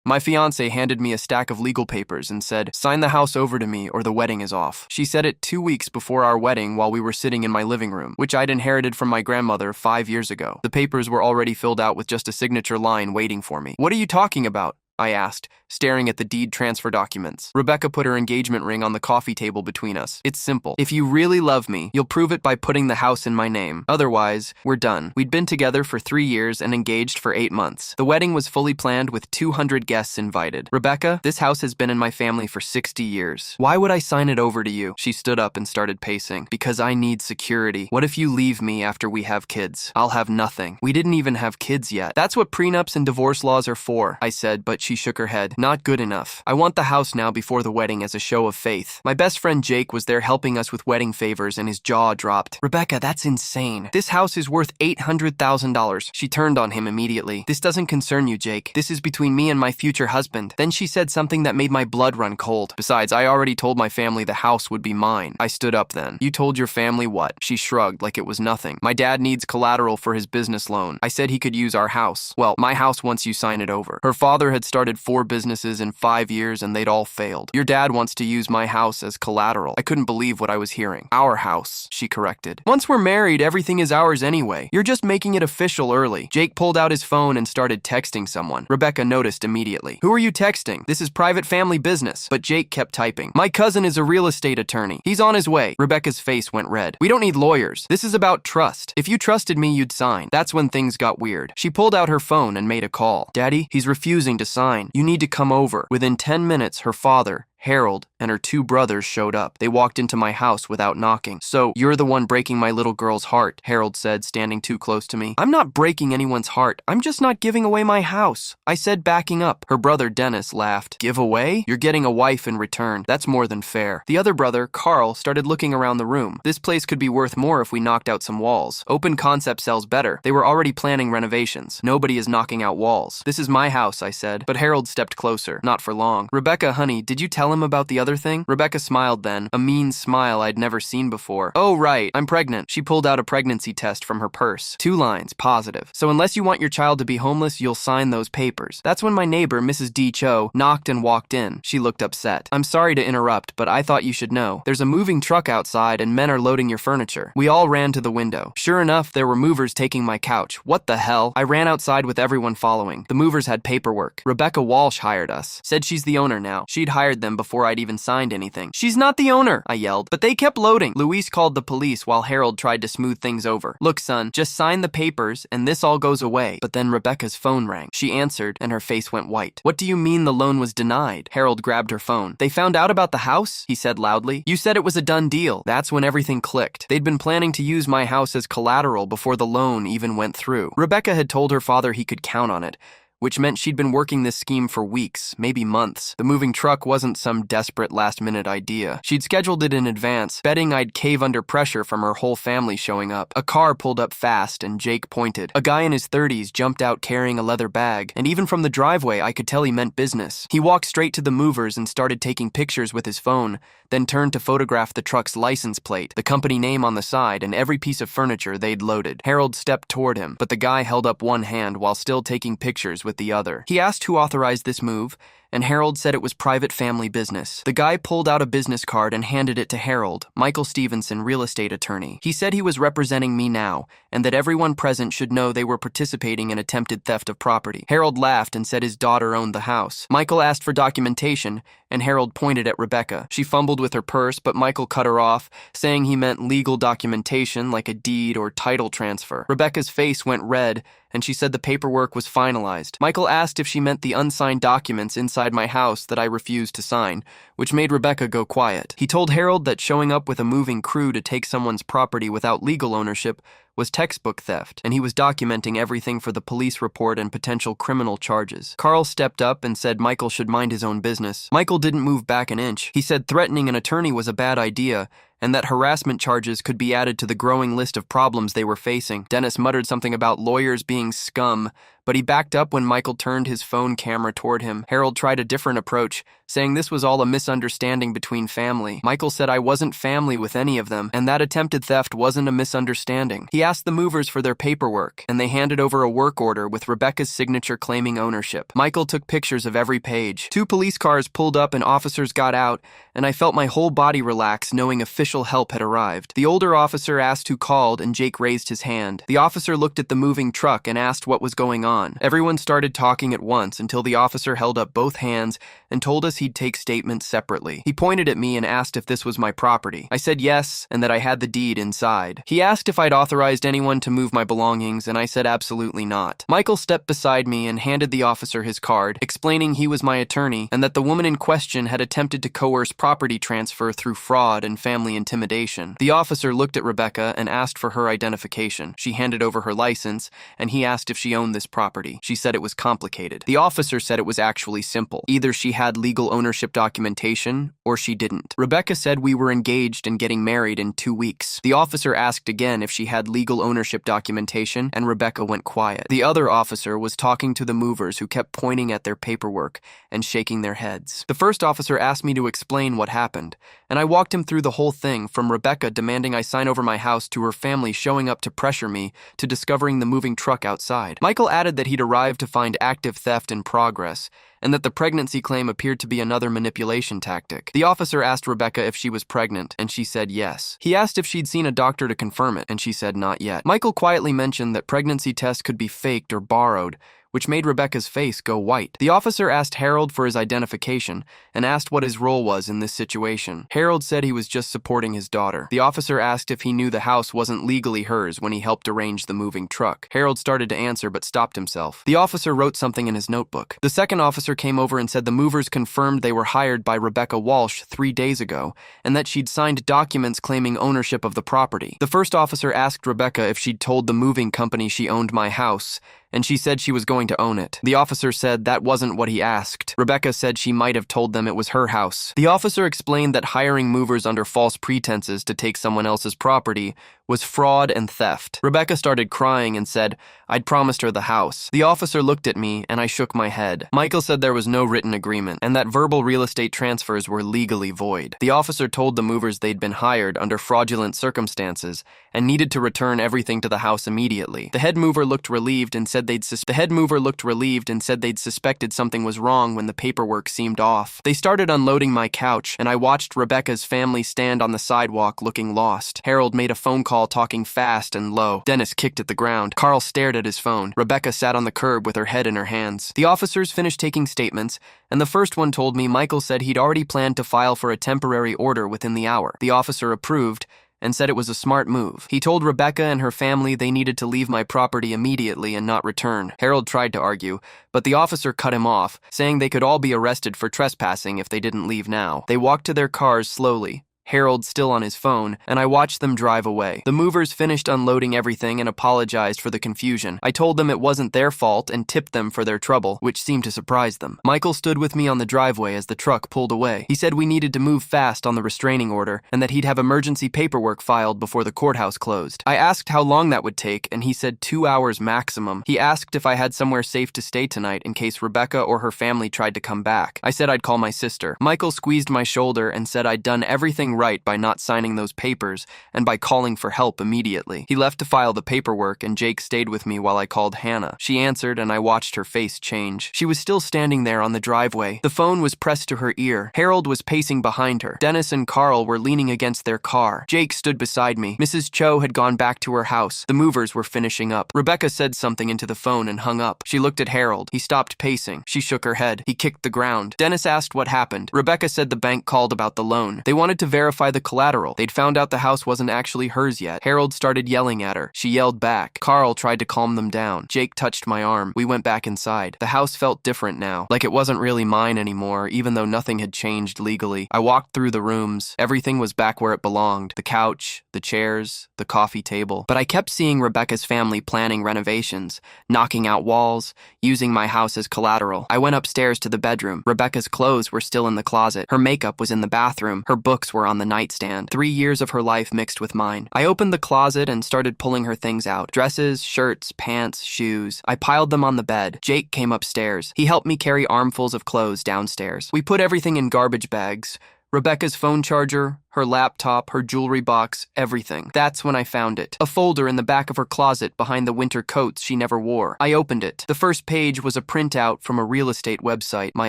My fiancé handed me a stack of legal papers and said, "Sign the house over to me or the wedding is off." She said it 2 weeks before our wedding while we were sitting in my living room, which I'd inherited from my grandmother 5 years ago. The papers were already filled out with just a signature line waiting for me. "What are you talking about?" I asked, staring at the deed transfer documents. Rebecca put her engagement ring on the coffee table between us. "It's simple. If you really love me, you'll prove it by putting the house in my name. Otherwise, we're done." We'd been together for 3 years and engaged for 8 months. The wedding was fully planned with 200 guests invited. "Rebecca, this house has been in my family for 60 years. Why would I sign it over to you?" She stood up and started pacing. "Because I need security. What if you leave me after we have kids? I'll have nothing. We didn't even have kids yet." "That's what prenups and divorce laws are for," I said, but she shook her head. "Not good enough. I want the house now before the wedding as a show of faith." My best friend Jake was there helping us with wedding favors and his jaw dropped. "Rebecca, that's insane. This house is worth $800,000. She turned on him immediately. "This doesn't concern you, Jake. This is between me and my future husband." Then she said something that made my blood run cold. "Besides, I already told my family the house would be mine." I stood up then. "You told your family what?" She shrugged like it was nothing. "My dad needs collateral for his business loan. I said he could use our house. Well, my house once you sign it over." Her father had started 4 businesses in 5 years and they'd all failed. "Your dad wants to use my house as collateral." I couldn't believe what I was hearing. "Our house," she corrected. "Once we're married, everything is ours anyway. You're just making it official early." Jake pulled out his phone and started texting someone. Rebecca noticed immediately. "Who are you texting? This is private family business." But Jake kept typing. "My cousin is a real estate attorney. He's on his way." Rebecca's face went red. "We don't need lawyers. This is about trust. If you trusted me, you'd sign." That's when things got weird. She pulled out her phone and made a call. "Daddy, he's refusing to sign. You need to come over." Within 10 minutes, her father, Harold, and her 2 brothers showed up. They walked into my house without knocking. "So, you're the one breaking my little girl's heart," Harold said, standing too close to me. "I'm not breaking anyone's heart. I'm just not giving away my house," I said, backing up. Her brother, Dennis, laughed. "Give away? You're getting a wife in return. That's more than fair." The other brother, Carl, started looking around the room. "This place could be worth more if we knocked out some walls. Open concept sells better." They were already planning renovations. "Nobody is knocking out walls." "This is my house," I said, but Harold stepped closer. Not for long. "Rebecca, honey, did you tell him about the other thing?" Rebecca smiled then, a mean smile I'd never seen before. "Oh, right, I'm pregnant." She pulled out a pregnancy test from her purse. 2 lines, positive. "So unless you want your child to be homeless, you'll sign those papers." That's when my neighbor, Mrs. D. Cho, knocked and walked in. She looked upset. "I'm sorry to interrupt, but I thought you should know. There's a moving truck outside and men are loading your furniture." We all ran to the window. Sure enough, there were movers taking my couch. What the hell? I ran outside with everyone following. The movers had paperwork. Rebecca Walsh hired us. Said she's the owner now. She'd hired them before I'd even signed anything. "She's not the owner," I yelled, but they kept loading. Luis called the police while Harold tried to smooth things over. "Look, son, just sign the papers and this all goes away." But then Rebecca's phone rang. She answered and her face went white. "What do you mean the loan was denied?" Harold grabbed her phone. "They found out about the house?" he said loudly. "You said it was a done deal." That's when everything clicked. They'd been planning to use my house as collateral before the loan even went through. Rebecca had told her father he could count on it, which meant she'd been working this scheme for weeks, maybe months. The moving truck wasn't some desperate last-minute idea. She'd scheduled it in advance, betting I'd cave under pressure from her whole family showing up. A car pulled up fast, and Jake pointed. A guy in his 30s jumped out carrying a leather bag, and even from the driveway, I could tell he meant business. He walked straight to the movers and started taking pictures with his phone, then turned to photograph the truck's license plate, the company name on the side, and every piece of furniture they'd loaded. Harold stepped toward him, but the guy held up one hand while still taking pictures with the other. He asked who authorized this move, and Harold said it was private family business. The guy pulled out a business card and handed it to Harold, Michael Stevenson, real estate attorney. He said he was representing me now, and that everyone present should know they were participating in attempted theft of property. Harold laughed and said his daughter owned the house. Michael asked for documentation, and Harold pointed at Rebecca. She fumbled with her purse, but Michael cut her off, saying he meant legal documentation like a deed or title transfer. Rebecca's face went red, and she said the paperwork was finalized. Michael asked if she meant the unsigned documents inside my house that I refused to sign, which made Rebecca go quiet. He told Harold that showing up with a moving crew to take someone's property without legal ownership was textbook theft, and he was documenting everything for the police report and potential criminal charges. Carl stepped up and said Michael should mind his own business. Michael didn't move back an inch. He said threatening an attorney was a bad idea, and that harassment charges could be added to the growing list of problems they were facing. Dennis muttered something about lawyers being scum, but he backed up when Michael turned his phone camera toward him. Harold tried a different approach, saying this was all a misunderstanding between family. Michael said I wasn't family with any of them, and that attempted theft wasn't a misunderstanding. He asked the movers for their paperwork, and they handed over a work order with Rebecca's signature claiming ownership. Michael took pictures of every page. 2 police cars pulled up and officers got out, and I felt my whole body relax knowing official help had arrived. The older officer asked who called, and Jake raised his hand. The officer looked at the moving truck and asked what was going on. Everyone started talking at once until the officer held up both hands and told us he'd take statements separately. He pointed at me and asked if this was my property. I said yes, and that I had the deed inside. He asked if I'd authorized anyone to move my belongings, and I said absolutely not. Michael stepped beside me and handed the officer his card, explaining he was my attorney and that the woman in question had attempted to coerce property transfer through fraud and family intimidation. The officer looked at Rebecca and asked for her identification. She handed over her license, and he asked if she owned this property. She said it was complicated. The officer said it was actually simple. Either she had legal ownership documentation or she didn't. Rebecca said we were engaged and getting married in 2 weeks. The officer asked again if she had legal ownership documentation, and Rebecca went quiet. The other officer was talking to the movers who kept pointing at their paperwork and shaking their heads. The first officer asked me to explain what happened, and I walked him through the whole thing, from Rebecca demanding I sign over my house to her family showing up to pressure me to discovering the moving truck outside. Michael added that he'd arrived to find active theft in progress, and that the pregnancy claim appeared to be another manipulation tactic. The officer asked Rebecca if she was pregnant, and she said yes. He asked if she'd seen a doctor to confirm it, and she said not yet. Michael quietly mentioned that pregnancy tests could be faked or borrowed, which made Rebecca's face go white. The officer asked Harold for his identification and asked what his role was in this situation. Harold said he was just supporting his daughter. The officer asked if he knew the house wasn't legally hers when he helped arrange the moving truck. Harold started to answer but stopped himself. The officer wrote something in his notebook. The second officer came over and said the movers confirmed they were hired by Rebecca Walsh 3 days ago and that she'd signed documents claiming ownership of the property. The first officer asked Rebecca if she'd told the moving company she owned my house, and she said she was going to own it. The officer said that wasn't what he asked. Rebecca said she might have told them it was her house. The officer explained that hiring movers under false pretenses to take someone else's property was fraud and theft. Rebecca started crying and said I'd promised her the house. The officer looked at me and I shook my head. Michael said there was no written agreement and that verbal real estate transfers were legally void. The officer told the movers they'd been hired under fraudulent circumstances and needed to return everything to the house immediately. The head mover looked relieved and said they'd suspected something was wrong when the paperwork seemed off. They started unloading my couch, and I watched Rebecca's family stand on the sidewalk looking lost. Harold made a phone call talking fast and low. Dennis kicked at the ground. Carl stared at his phone. Rebecca sat on the curb with her head in her hands. The officers finished taking statements, and the first one told me Michael said he'd already planned to file for a temporary order within the hour. The officer approved and said it was a smart move. He told Rebecca and her family they needed to leave my property immediately and not return. Harold tried to argue, but the officer cut him off, saying they could all be arrested for trespassing if they didn't leave now. They walked to their cars slowly, Harold still on his phone, and I watched them drive away. The movers finished unloading everything and apologized for the confusion. I told them it wasn't their fault and tipped them for their trouble, which seemed to surprise them. Michael stood with me on the driveway as the truck pulled away. He said we needed to move fast on the restraining order and that he'd have emergency paperwork filed before the courthouse closed. I asked how long that would take, and he said 2 hours maximum. He asked if I had somewhere safe to stay tonight in case Rebecca or her family tried to come back. I said I'd call my sister. Michael squeezed my shoulder and said I'd done everything right by not signing those papers and by calling for help immediately. He left to file the paperwork, and Jake stayed with me while I called Hannah. She answered, and I watched her face change. She was still standing there on the driveway. The phone was pressed to her ear. Harold was pacing behind her. Dennis and Carl were leaning against their car. Jake stood beside me. Mrs. Cho had gone back to her house. The movers were finishing up. Rebecca said something into the phone and hung up. She looked at Harold. He stopped pacing. She shook her head. He kicked the ground. Dennis asked what happened. Rebecca said the bank called about the loan. They wanted to verify the collateral. They'd found out the house wasn't actually hers yet. Harold started yelling at her. She yelled back. Carl tried to calm them down. Jake touched my arm. We went back inside. The house felt different now, like it wasn't really mine anymore, even though nothing had changed legally. I walked through the rooms. Everything was back where it belonged. The couch, the chairs, the coffee table. But I kept seeing Rebecca's family planning renovations, knocking out walls, using my house as collateral. I went upstairs to the bedroom. Rebecca's clothes were still in the closet. Her makeup was in the bathroom. Her books were on on the nightstand. 3 years of her life mixed with mine. I opened the closet and started pulling her things out. Dresses, shirts, pants, shoes. I piled them on the bed. Jake came upstairs. He helped me carry armfuls of clothes downstairs. We put everything in garbage bags. Rebecca's phone charger, her laptop, her jewelry box, everything. That's when I found it. A folder in the back of her closet behind the winter coats she never wore. I opened it. The first page was a printout from a real estate website. My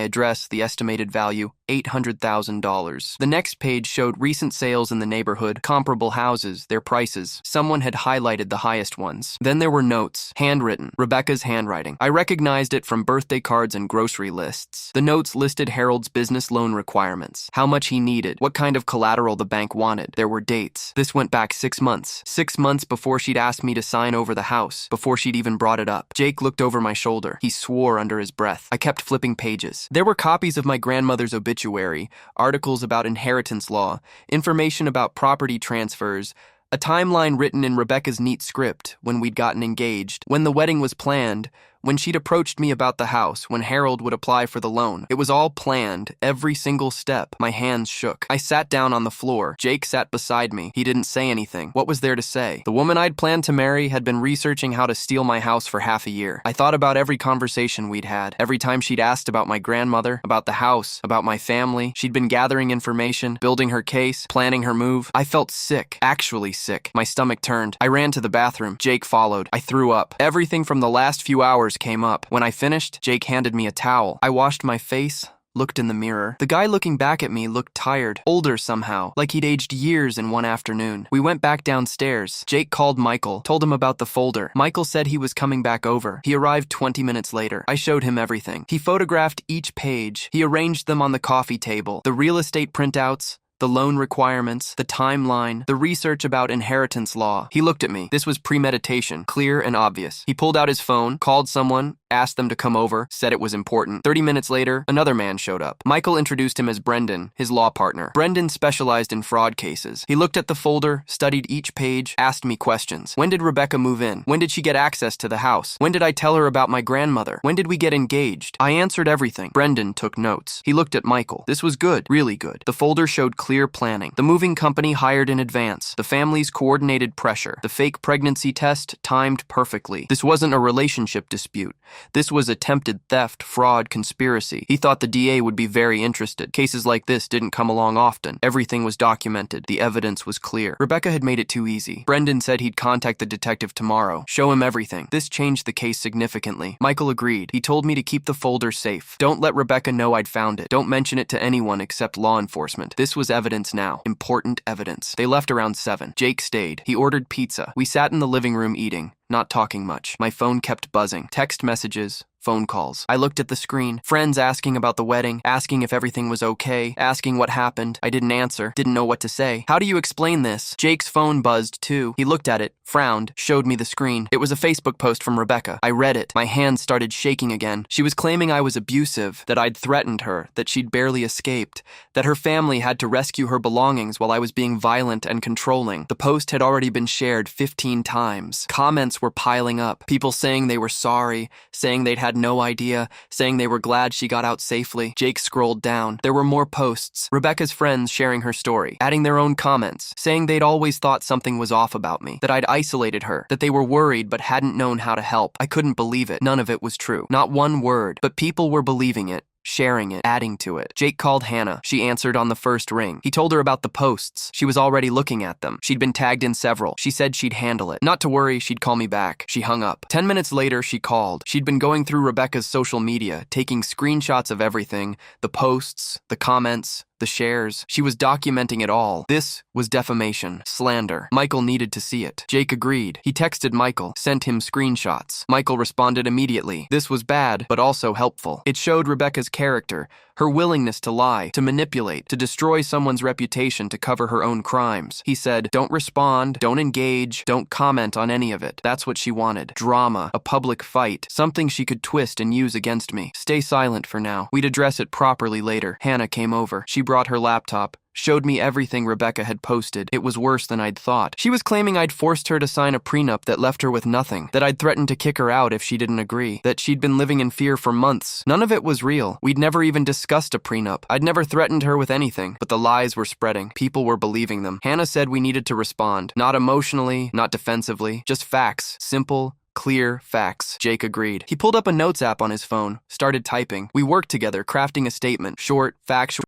address, the estimated value, $800,000. The next page showed recent sales in the neighborhood, comparable houses, their prices. Someone had highlighted the highest ones. Then there were notes, handwritten, Rebecca's handwriting. I recognized it from birthday cards and grocery lists. The notes listed Harold's business loan requirements, how much he needed, what kind of collateral the bank wanted. There were dates. This went back 6 months. 6 months before she'd asked me to sign over the house, before she'd even brought it up. Jake looked over my shoulder. He swore under his breath. I kept flipping pages. There were copies of my grandmother's obituary, articles about inheritance law, information about property transfers, a timeline written in Rebecca's neat script when we'd gotten engaged, when the wedding was planned, when she'd approached me about the house, when Harold would apply for the loan. It was all planned, every single step. My hands shook. I sat down on the floor. Jake sat beside me. He didn't say anything. What was there to say? The woman I'd planned to marry had been researching how to steal my house for half a year. I thought about every conversation we'd had, every time she'd asked about my grandmother, about the house, about my family. She'd been gathering information, building her case, planning her move. I felt sick, actually sick. My stomach turned. I ran to the bathroom. Jake followed. I threw up. Everything from the last few hours came up. When I finished, Jake handed me a towel. I washed my face, looked in the mirror. The guy looking back at me looked tired, older somehow, like he'd aged years in one afternoon. We went back downstairs. Jake called Michael, told him about the folder. Michael said he was coming back over. He arrived 20 minutes later. I showed him everything. He photographed each page. He arranged them on the coffee table. The real estate printouts, the loan requirements, the timeline, the research about inheritance law. He looked at me. This was premeditation, clear and obvious. He pulled out his phone, called someone, asked them to come over, said it was important. 30 minutes later, another man showed up. Michael introduced him as Brendan, his law partner. Brendan specialized in fraud cases. He looked at the folder, studied each page, asked me questions. When did Rebecca move in? When did she get access to the house? When did I tell her about my grandmother? When did we get engaged? I answered everything. Brendan took notes. He looked at Michael. This was good, really good. The folder showed clear planning. The moving company hired in advance. The family's coordinated pressure. The fake pregnancy test timed perfectly. This wasn't a relationship dispute. This was attempted theft, fraud, conspiracy. He thought the DA would be very interested. Cases like this didn't come along often. Everything was documented. The evidence was clear. Rebecca had made it too easy. Brendan said he'd contact the detective tomorrow, show him everything. This changed the case significantly. Michael agreed. He told me to keep the folder safe. Don't let Rebecca know I'd found it. Don't mention it to anyone except law enforcement. This was evidence now. Important evidence. They left around 7. Jake stayed. He ordered pizza. We sat in the living room eating, not talking much. My phone kept buzzing. Text messages, phone calls. I looked at the screen. Friends asking about the wedding, asking if everything was okay, asking what happened. I didn't answer, didn't know what to say. How do you explain this? Jake's phone buzzed too. He looked at it, frowned, showed me the screen. It was a Facebook post from Rebecca. I read it. My hands started shaking again. She was claiming I was abusive, that I'd threatened her, that she'd barely escaped, that her family had to rescue her belongings while I was being violent and controlling. The post had already been shared 15 times. Comments were piling up. People saying they were sorry, saying they'd had no idea, saying they were glad she got out safely. Jake scrolled down. There were more posts. Rebecca's friends sharing her story, adding their own comments, saying they'd always thought something was off about me, that I'd isolated her, that they were worried but hadn't known how to help. I couldn't believe it. None of it was true. Not one word. But people were believing it, sharing it, adding to it. Jake called Hannah. She answered on the first ring. He told her about the posts. She was already looking at them. She'd been tagged in several. She said she'd handle it. Not to worry, she'd call me back. She hung up. 10 minutes later, she called. She'd been going through Rebecca's social media, taking screenshots of everything, the posts, the comments, the shares. She was documenting it all. This was defamation, slander. Michael needed to see it. Jake agreed. He texted Michael, sent him screenshots. Michael responded immediately. This was bad, but also helpful. It showed Rebecca's character, her willingness to lie, to manipulate, to destroy someone's reputation to cover her own crimes. He said, don't respond, don't engage, don't comment on any of it. That's what she wanted. Drama, a public fight, something she could twist and use against me. Stay silent for now. We'd address it properly later. Hannah came over. She brought her laptop. Showed me everything Rebecca had posted. It was worse than I'd thought. She was claiming I'd forced her to sign a prenup that left her with nothing, that I'd threatened to kick her out if she didn't agree, that she'd been living in fear for months. None of it was real. We'd never even discussed a prenup. I'd never threatened her with anything, but the lies were spreading. People were believing them. Hannah said we needed to respond. Not emotionally, not defensively, just facts. Simple, clear facts. Jake agreed. He pulled up a notes app on his phone, started typing. We worked together, crafting a statement. Short, factual.